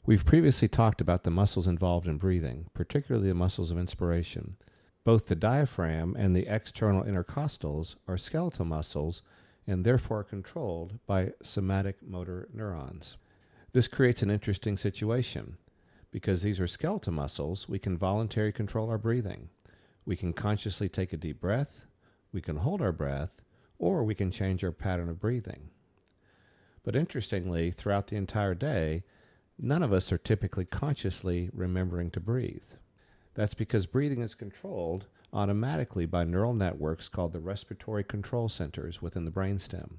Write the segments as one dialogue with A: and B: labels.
A: We've previously talked about the muscles involved in breathing, particularly the muscles of inspiration. Both the diaphragm and the external intercostals are skeletal muscles and therefore are controlled by somatic motor neurons. This creates an interesting situation. Because these are skeletal muscles, we can voluntarily control our breathing. We can consciously take a deep breath, we can hold our breath, or we can change our pattern of breathing. But interestingly, throughout the entire day, none of us are typically consciously remembering to breathe. That's because breathing is controlled automatically by neural networks called the respiratory control centers within the brainstem.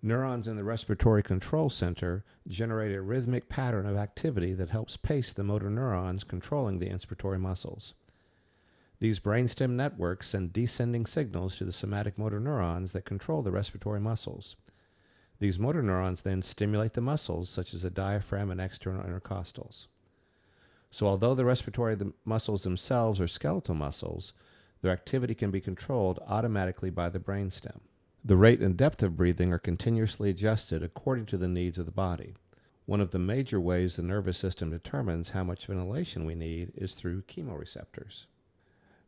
A: Neurons in the respiratory control center generate a rhythmic pattern of activity that helps pace the motor neurons controlling the inspiratory muscles. These brainstem networks send descending signals to the somatic motor neurons that control the respiratory muscles. These motor neurons then stimulate the muscles such as the diaphragm and external intercostals. So although the respiratory muscles themselves are skeletal muscles, their activity can be controlled automatically by the brainstem. The rate and depth of breathing are continuously adjusted according to the needs of the body. One of the major ways the nervous system determines how much ventilation we need is through chemoreceptors.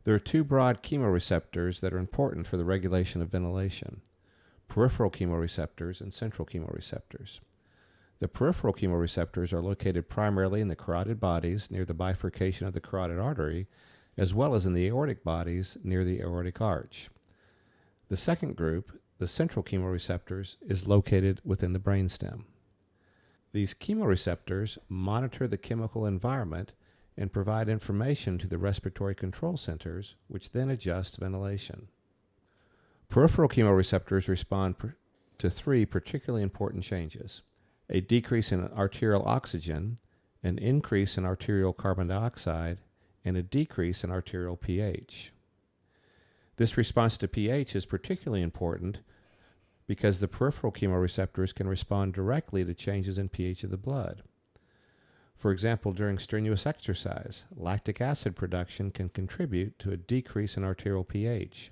A: There are two broad chemoreceptors that are important for the regulation of ventilation: peripheral chemoreceptors and central chemoreceptors. The peripheral chemoreceptors are located primarily in the carotid bodies near the bifurcation of the carotid artery, as well as in the aortic bodies near the aortic arch. The second group, the central chemoreceptors, is located within the brainstem. These chemoreceptors monitor the chemical environment and provide information to the respiratory control centers, which then adjust ventilation. Peripheral chemoreceptors respond to three particularly important changes: a decrease in arterial oxygen, an increase in arterial carbon dioxide, and a decrease in arterial pH. This response to pH is particularly important because the peripheral chemoreceptors can respond directly to changes in pH of the blood. For example, during strenuous exercise, lactic acid production can contribute to a decrease in arterial pH.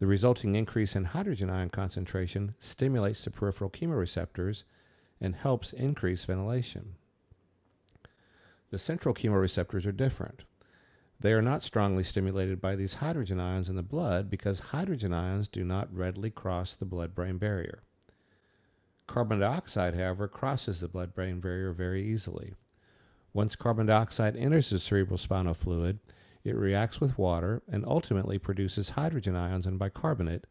A: The resulting increase in hydrogen ion concentration stimulates the peripheral chemoreceptors and helps increase ventilation. The central chemoreceptors are different. They are not strongly stimulated by these hydrogen ions in the blood because hydrogen ions do not readily cross the blood-brain barrier. Carbon dioxide, however, crosses the blood-brain barrier very easily. Once carbon dioxide enters the cerebrospinal fluid, it reacts with water and ultimately produces hydrogen ions and bicarbonate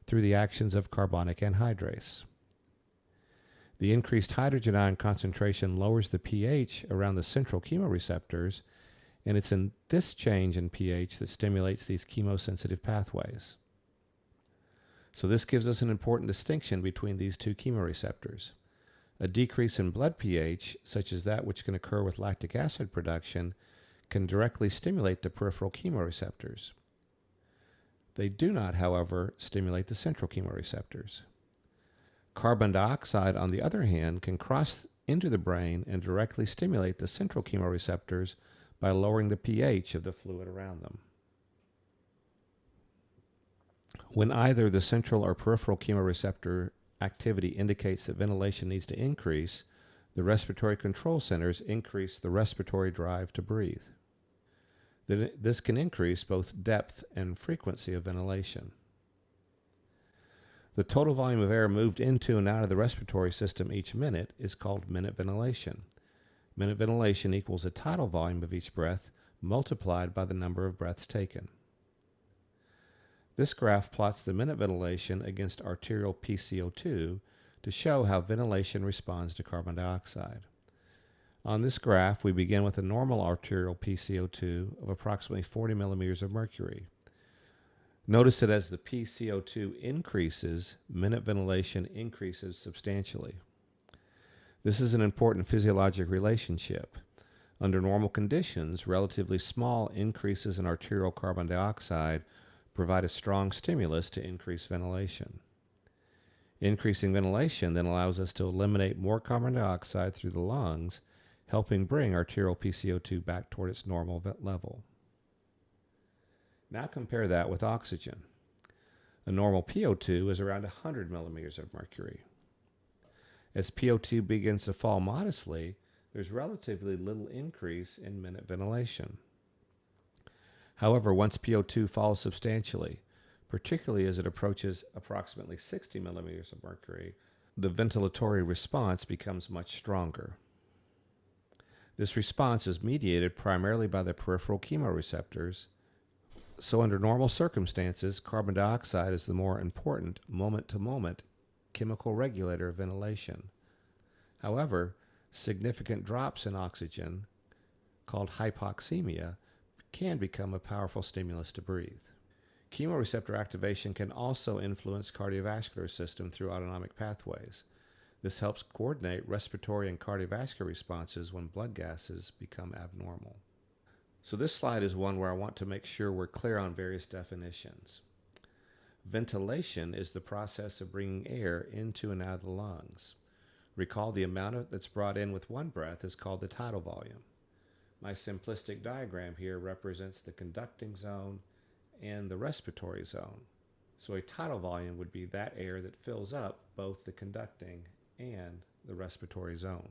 A: through the actions of carbonic anhydrase. The increased hydrogen ion concentration lowers the pH around the central chemoreceptors, and it's in this change in pH that stimulates these chemosensitive pathways. So this gives us an important distinction between these two chemoreceptors. A decrease in blood pH, such as that which can occur with lactic acid production, can directly stimulate the peripheral chemoreceptors. They do not, however, stimulate the central chemoreceptors. Carbon dioxide, on the other hand, can cross into the brain and directly stimulate the central chemoreceptors by lowering the pH of the fluid around them. When either the central or peripheral chemoreceptor activity indicates that ventilation needs to increase, the respiratory control centers increase the respiratory drive to breathe. This can increase both depth and frequency of ventilation. The total volume of air moved into and out of the respiratory system each minute is called minute ventilation. Minute ventilation equals the tidal volume of each breath multiplied by the number of breaths taken. This graph plots the minute ventilation against arterial PCO2 to show how ventilation responds to carbon dioxide. On this graph, we begin with a normal arterial PCO2 of approximately 40 millimeters of mercury. Notice that as the PCO2 increases, minute ventilation increases substantially. This is an important physiologic relationship. Under normal conditions, relatively small increases in arterial carbon dioxide provide a strong stimulus to increase ventilation. Increasing ventilation then allows us to eliminate more carbon dioxide through the lungs, helping bring arterial PCO2 back toward its normal level. Now compare that with oxygen. A normal PO2 is around 100 millimeters of mercury. As PO2 begins to fall modestly, there's relatively little increase in minute ventilation. However, once PO2 falls substantially, particularly as it approaches approximately 60 millimeters of mercury, the ventilatory response becomes much stronger. This response is mediated primarily by the peripheral chemoreceptors. So under normal circumstances, carbon dioxide is the more important moment-to-moment chemical regulator of ventilation. However, significant drops in oxygen, called hypoxemia, can become a powerful stimulus to breathe. Chemoreceptor activation can also influence cardiovascular system through autonomic pathways. This helps coordinate respiratory and cardiovascular responses when blood gases become abnormal. So this slide is one where I want to make sure we're clear on various definitions. Ventilation is the process of bringing air into and out of the lungs. Recall the amount that's brought in with one breath is called the tidal volume. My simplistic diagram here represents the conducting zone and the respiratory zone. So a tidal volume would be that air that fills up both the conducting and the respiratory zone.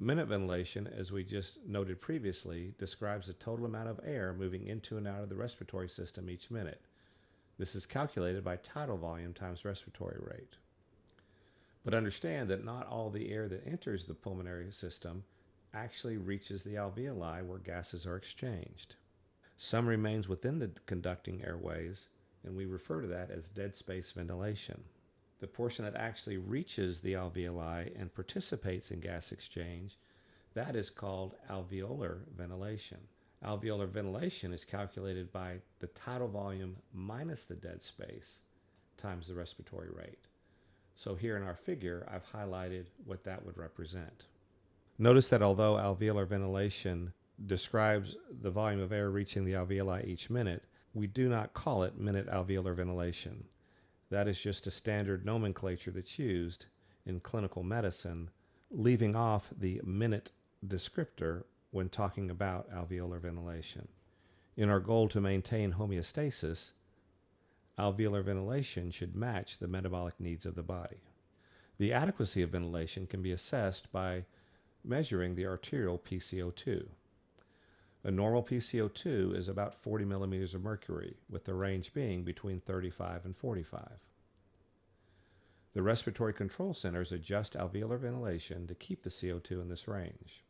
A: Minute ventilation, as we just noted previously, describes the total amount of air moving into and out of the respiratory system each minute. This is calculated by tidal volume times respiratory rate. But understand that not all the air that enters the pulmonary system actually reaches the alveoli where gases are exchanged. Some remains within the conducting airways, and we refer to that as dead space ventilation. The portion that actually reaches the alveoli and participates in gas exchange, that is called alveolar ventilation. Alveolar ventilation is calculated by the tidal volume minus the dead space times the respiratory rate. So here in our figure, I've highlighted what that would represent. Notice that although alveolar ventilation describes the volume of air reaching the alveoli each minute, we do not call it minute alveolar ventilation. That is just a standard nomenclature that's used in clinical medicine, leaving off the minute descriptor when talking about alveolar ventilation. In our goal to maintain homeostasis, alveolar ventilation should match the metabolic needs of the body. The adequacy of ventilation can be assessed by measuring the arterial PCO2. A normal PCO2 is about 40 millimeters of mercury, with the range being between 35 and 45. The respiratory control centers adjust alveolar ventilation to keep the CO2 in this range.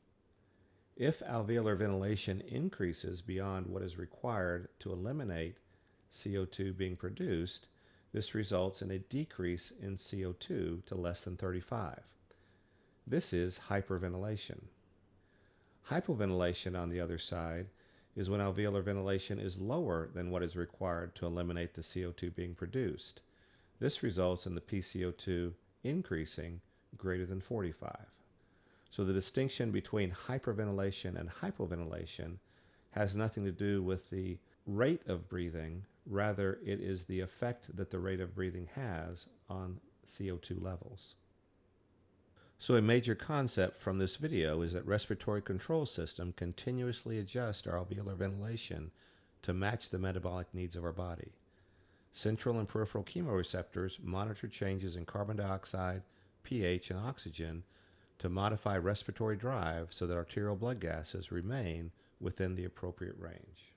A: If alveolar ventilation increases beyond what is required to eliminate CO2 being produced, this results in a decrease in CO2 to less than 35. This is hyperventilation. Hypoventilation, on the other side, is when alveolar ventilation is lower than what is required to eliminate the CO2 being produced. This results in the PCO2 increasing greater than 45. So the distinction between hyperventilation and hypoventilation has nothing to do with the rate of breathing. Rather, it is the effect that the rate of breathing has on CO2 levels. So a major concept from this video is that respiratory control system continuously adjusts our alveolar ventilation to match the metabolic needs of our body. Central and peripheral chemoreceptors monitor changes in carbon dioxide, pH, and oxygen to modify respiratory drive so that arterial blood gases remain within the appropriate range.